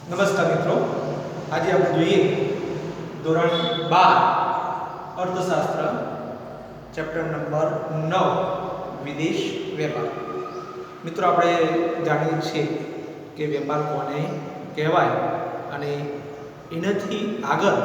નમસ્કાર મિત્રો, આજે આપણે જોઈએ ધોરણ 12 અર્થશાસ્ત્ર ચેપ્ટર નંબર 9 વિદેશ વેપાર. મિત્રો, આપણે જાણીએ છીએ કે વેપાર કોને કહેવાય અને એનાથી આગળ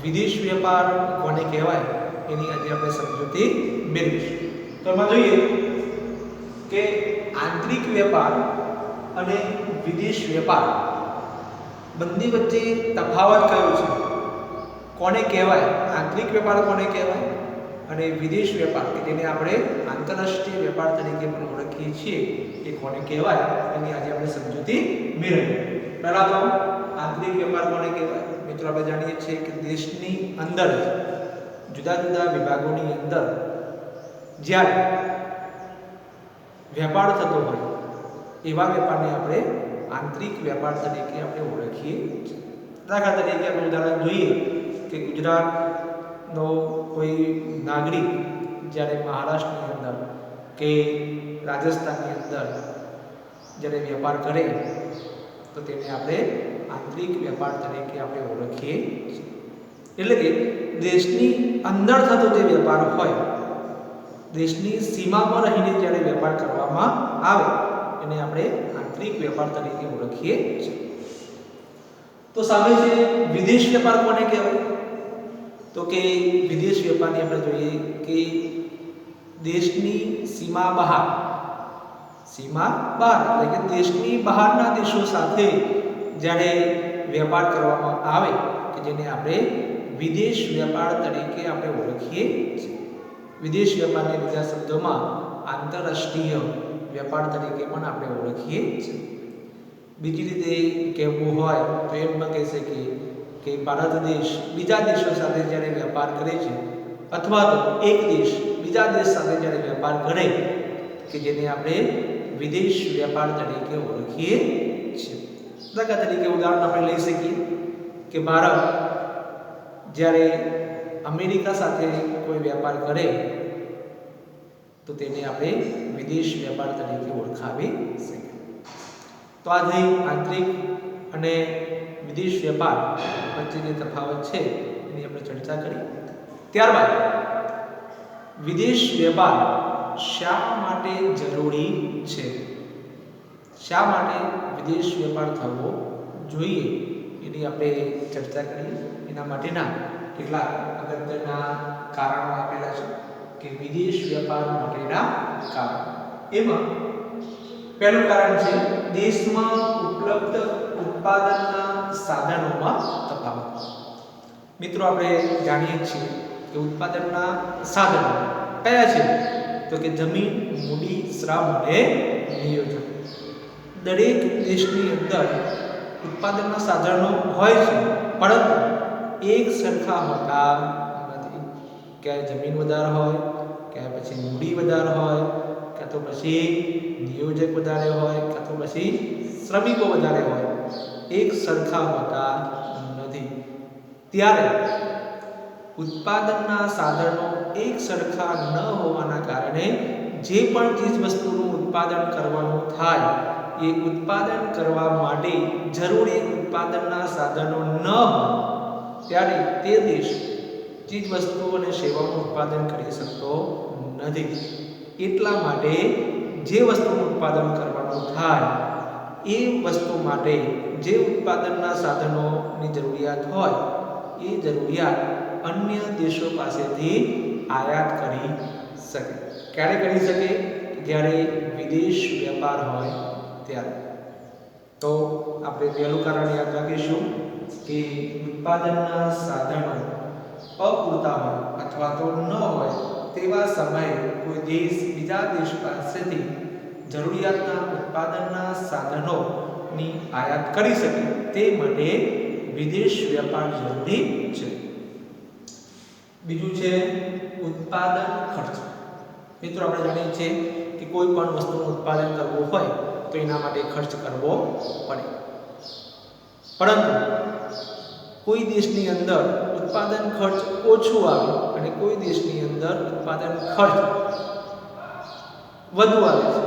વિદેશ વેપાર કોને કહેવાય એની આજે આપણે સમજૂતી મેળવીશું. તો એમાં જોઈએ કે આંતરિક વેપાર અને વિદેશ વેપાર બંને વચ્ચે તફાવત કયો છે, કોને કહેવાય, આંતરિક વેપાર કોને કહેવાય અને વિદેશ વેપાર કે જેને આપણે આંતરરાષ્ટ્રીય વેપાર તરીકે પણ ઓળખીએ છીએ એ કોને કહેવાય એની આજે આપણે સમજૂતી મેળવીએ. પહેલા તો આંતરિક વેપાર કોને કહેવાય. મિત્રો, આપણે જાણીએ છીએ કે દેશની અંદર જુદા જુદા વિભાગોની અંદર જ્યારે વેપાર થતો હોય એવા વેપારને આપણે આંતરિક વેપાર તરીકે આપણે ઓળખીએ છીએ. દાખલા તરીકે આપણે ઉદાહરણ જોઈએ કે ગુજરાતનો કોઈ નાગરિક જ્યારે મહારાષ્ટ્રની અંદર કે રાજસ્થાનની અંદર જ્યારે વેપાર કરે તો તેને આપણે આંતરિક વેપાર તરીકે આપણે ઓળખીએ છીએ. એટલે કે દેશની અંદર થતો જે વેપાર હોય, દેશની સીમામાં રહીને જ્યારે વેપાર કરવામાં આવે એને આપણે આંતરિક વેપાર તરીકે ઓળખીએ છીએ. તો સામે છે વિદેશ વેપાર કોને કહેવાય. તો કે વિદેશ વેપારની આપણે જોઈએ કે દેશની સીમા બહાર એટલે કે દેશની બહારના દેશો સાથે જ્યારે વેપાર કરવામાં આવે કે જેને આપણે વિદેશ વેપાર તરીકે આપણે ઓળખીએ છીએ. વિદેશ વેપારને બીજા શબ્દોમાં આંતરરાષ્ટ્રીય વેપાર તરીકે પણ આપણે ઓળખીએ છીએ. બીજી રીતે કહેવું હોય તો એમ પણ કહી શકીએ કે ભારત દેશ બીજા દેશો સાથે જ્યારે વેપાર કરે છે અથવા તો એક દેશ બીજા દેશ સાથે જ્યારે વેપાર કરે કે જેને આપણે વિદેશ વેપાર તરીકે ઓળખીએ છીએ. દાખલા તરીકે ઉદાહરણ આપણે લઈ શકીએ કે ભારત જ્યારે અમેરિકા સાથે કોઈ વેપાર કરે તો તેને આપણે વિદેશ વેપાર તરીકે ઓળખાવી શકીએ. તો આ થઈ આંતરિક અને વિદેશ વેપાર વચ્ચે જે તફાવત છે એની આપણે ચર્ચા કરી. ત્યારબાદ વિદેશ વેપાર શા માટે જરૂરી છે, શા માટે વિદેશ વેપાર થવો જોઈએ એની આપણે ચર્ચા કરી. એના માટેના કેટલાક અગત્યના કારણો આપેલા છે કે વિદેશ વેપાર માટેના કારણો. એમાં પહેલું કારણ છે દેશમાં ઉપલબ્ધ ઉત્પાદનના સાધનોમાં તફાવત. મિત્રો, આપણે જાણીએ છીએ કે ઉત્પાદનના સાધનો કયા છે તો કે જમીન, મૂડી, શ્રમ અને નિયોજન. દરેક દેશની અંદર ઉત્પાદનના સાધનો હોય છે પરંતુ એક સરખા હોતા નથી. ક્યાંય જમીન વધારે હોય, ક્યાંય પછી મૂડી વધારે હોય, કાં તો પછી નિયોજક વધારે હોય, કાં તો પછી શ્રમિકો વધારે હોય, એક સરખા હોતા નથી. ત્યારે ઉત્પાદનના સાધનો એક સરખા ન હોવાના કારણે જે પણ ચીજ વસ્તુનું ઉત્પાદન કરવાનું થાય એ ઉત્પાદન કરવા માટે જરૂરી ઉત્પાદનના સાધનો ન હોય ત્યારે તે દેશ ચીજ વસ્તુઓ અને સેવાઓનું ઉત્પાદન કરી શકતો નથી. એટલા માટે જે વસ્તુનું ઉત્પાદન કરવાનું થાય એ વસ્તુ માટે જે ઉત્પાદનના સાધનોની જરૂરિયાત હોય એ જરૂરિયાત અન્ય દેશો પાસેથી આયાત કરી શકે. ક્યારે કરી શકે? જ્યારે વિદેશ વેપાર હોય ત્યારે. તો આપણે પહેલું કારણ યાદ રાખીશું કે ઉત્પાદનના સાધનો અપૂરતા હોય અથવા તો ન હોય તેવા સમયે કોઈ દેશ બીજા દેશ પાસેથી જરૂરિયાતના ઉત્પાદનના સાધનોની આયાત કરી શકે તે માટે વિદેશ વેપાર જરૂરી છે. બીજું છે ઉત્પાદન ખર્ચ. મિત્રો, આપણે જાણીએ છીએ કે કોઈ પણ વસ્તુનું ઉત્પાદન કરવું હોય તો એના માટે ખર્ચ કરવો પડે. પરંતુ કોઈ દેશની અંદર ઉત્પાદન ખર્ચ ઓછું આવે અને કોઈ દેશની અંદર ઉત્પાદન ખર્ચ વધુ આવે છે.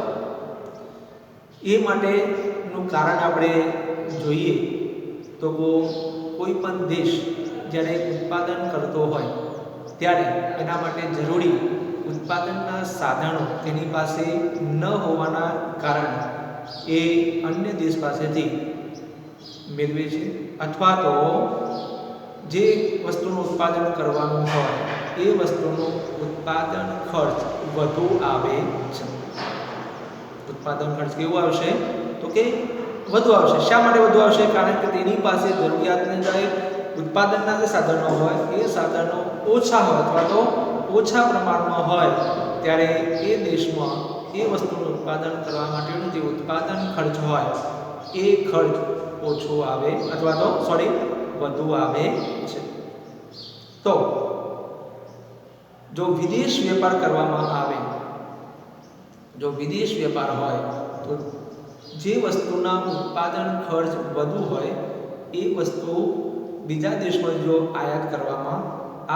એ માટેનું કારણ આપણે જોઈએ તો કોઈ પણ દેશ જ્યારે ઉત્પાદન કરતો હોય ત્યારે એના માટે જરૂરી ઉત્પાદનના સાધનો તેની પાસે ન હોવાના કારણે એ અન્ય દેશ પાસેથી મેળવે છે, અથવા તો જે વસ્તુનું ઉત્પાદન કરવાનું હોય એ વસ્તુનું ઉત્પાદન ખર્ચ વધુ આવે છે. ઉત્પાદન ખર્ચ કેવું આવશે? તો કે વધુ આવશે. શા માટે વધુ આવશે? કારણ કે તેની પાસે જરૂરિયાતને જ્યારે ઉત્પાદનના જે સાધનો હોય એ સાધનો ઓછા હોય અથવા તો ઓછા પ્રમાણમાં હોય ત્યારે એ દેશમાં એ વસ્તુનું ઉત્પાદન કરવા માટેનું જે ઉત્પાદન ખર્ચ હોય એ ખર્ચ ઓછો આવે અથવા તો વધુ આવે છે. તો જો વિદેશ વેપાર કરવામાં આવે, જો વિદેશ વેપાર હોય તો જે વસ્તુના ઉત્પાદન ખર્ચ વધુ હોય એ વસ્તુ બીજા દેશમાં જો આયાત કરવામાં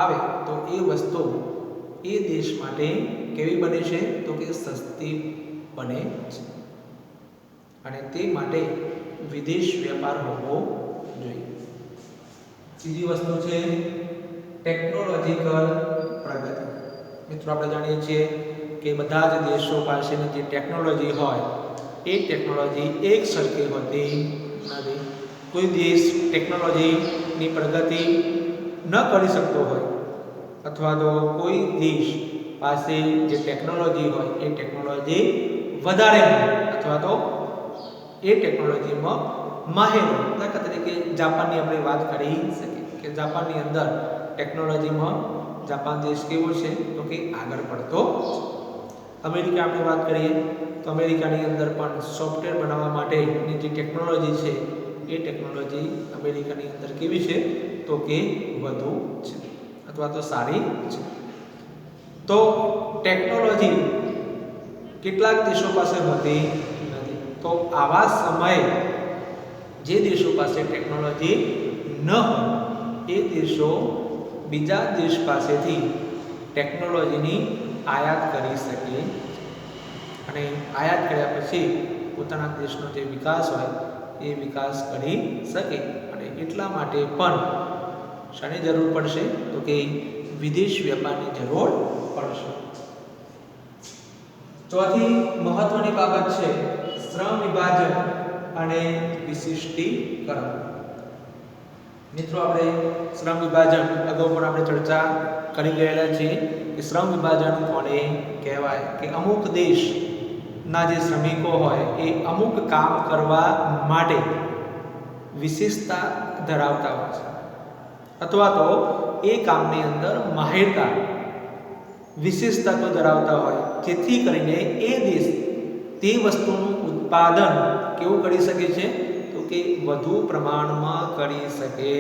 આવે તો એ વસ્તુ એ દેશ માટે કેવી બને છે? તો કે સસ્તી બને છે. અને તે માટે વિદેશ વેપાર હોવો જોઈએ. બીજી વસ્તુ છે ટેકનોલોજીકલ પ્રગતિ. મિત્રો આપણે જાણીએ છીએ કે બધા જ દેશો પાસેની જે ટેકનોલોજી હોય એ ટેકનોલોજી એક સરખી હોતી નથી. કોઈ દેશ ટેકનોલોજીની પ્રગતિ ન કરી શકતો હોય અથવા તો કોઈ દેશ પાસે જે ટેકનોલોજી હોય એ ટેકનોલોજી વધારે હોય અથવા તો એ ટેકનોલોજીમાં માહિર હોય. દાખલા તરીકે જાપાનની આપણે વાત કરી શકીએ કે જાપાનની અંદર ટેકનોલોજીમાં જાપાન દેશ કેવો છે? તો કે આગળ પડતો. અમેરિકા આપણે વાત કરીએ તો અમેરિકાની અંદર પણ સોફ્ટવેર બનાવવા માટેની જે ટેકનોલોજી છે એ ટેકનોલોજી અમેરિકાની અંદર કેવી છે? તો કે વધુ છે અથવા તો સારી છે. તો ટેકનોલોજી કેટલાક દેશો પાસે હોતી નથી. તો આવા સમયે જે દેશો પાસે ટેકનોલોજી ન હોય એ દેશો બીજા દેશ પાસેથી ટેકનોલોજીની આયાત કરી શકે અને આયાત કર્યા પછી પોતાના દેશનો જે વિકાસ હોય એ વિકાસ કરી શકે. અને એટલા માટે પણ શાની જરૂર પડશે? તો કે વિદેશ વેપારની જરૂર પડશે. ચોથી મહત્વની બાબત છે શ્રમ વિભાજન અને વિશિષ્ટીકરણ. મિત્રો આપણે શ્રમ વિભાજન અગાઉ પણ આપણે ચર્ચા કરી ગયેલા છીએ કે શ્રમ વિભાજન કોને કહેવાય? કે અમુક દેશના જે શ્રમિકો હોય એ અમુક કામ કરવા માટે વિશેષતા ધરાવતા હોય છે અથવા તો એ કામની અંદર માહિરતા વિશેષતા તો ધરાવતા હોય જેથી કરીને એ દેશ તે વસ્તુનું ઉત્પાદન કેવું કરી શકે છે? તો કે વધુ પ્રમાણમાં કરી શકે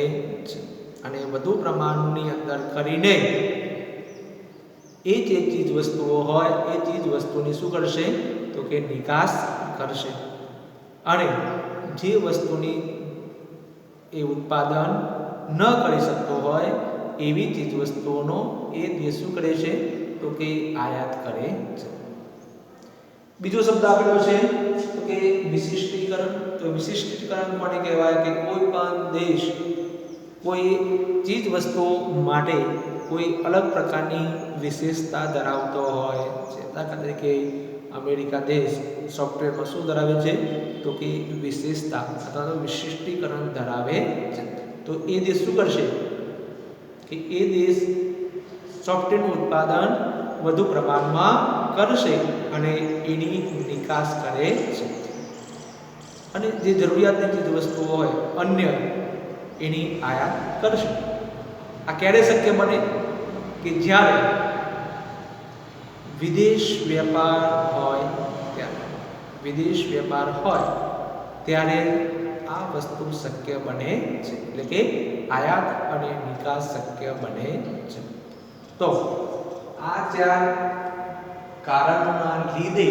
છે. અને વધુ પ્રમાણની અંદર કરીને એ જે ચીજ વસ્તુઓ હોય એ ચીજ વસ્તુની શું કરશે? તો કે નિકાસ કરશે. અને જે વસ્તુની એ ઉત્પાદન ન કરી શકતો હોય એવી ચીજ વસ્તુઓનો એ દેશ શું કરે છે? તો કે આયાત કરે છે. બીજો શબ્દ આપેલો છે તો કે વિશિષ્ટીકરણ. તો વિશિષ્ટીકરણ કોને કહેવાય? કે કોઈ પણ દેશ કોઈ ચીજ વસ્તુઓ માટે કોઈ અલગ પ્રકારની વિશેષતા ધરાવતો હોય છે. દાખલા તરીકે અમેરિકા દેશ સોફ્ટવેરમાં શું ધરાવે છે? તો કે વિશેષતા અથવા તો વિશિષ્ટીકરણ ધરાવે છે. તો એ દેશ શું કરશે? કે એ દેશ સોફ્ટવેરનું ઉત્પાદન વધુ પ્રમાણમાં કરશે અને એની નિકાસ કરે છે. અને જે જરૂરિયાતની જે વસ્તુઓ હોય અન્ય એની આયાત કરશે. આ ક્યારે શક્ય બને? કે જ્યારે વિદેશ વેપાર હોય ત્યારે. વિદેશ વેપાર હોય ત્યારે આ વસ્તુ શક્ય બને છે. એટલે કે આયાત અને નિકાસ શક્ય બને છે. તો આ ચાર કારણોના લીધે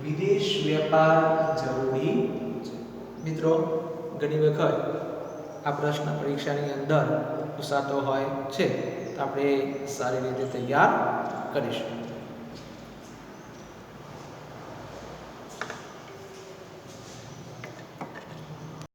વિદેશ વેપાર જરૂરી છે. મિત્રો ઘણી વખત આ પ્રશ્ન પરીક્ષાની અંદર પૂછાતો હોય છે તો આપણે સારી રીતે તૈયાર કરીશું.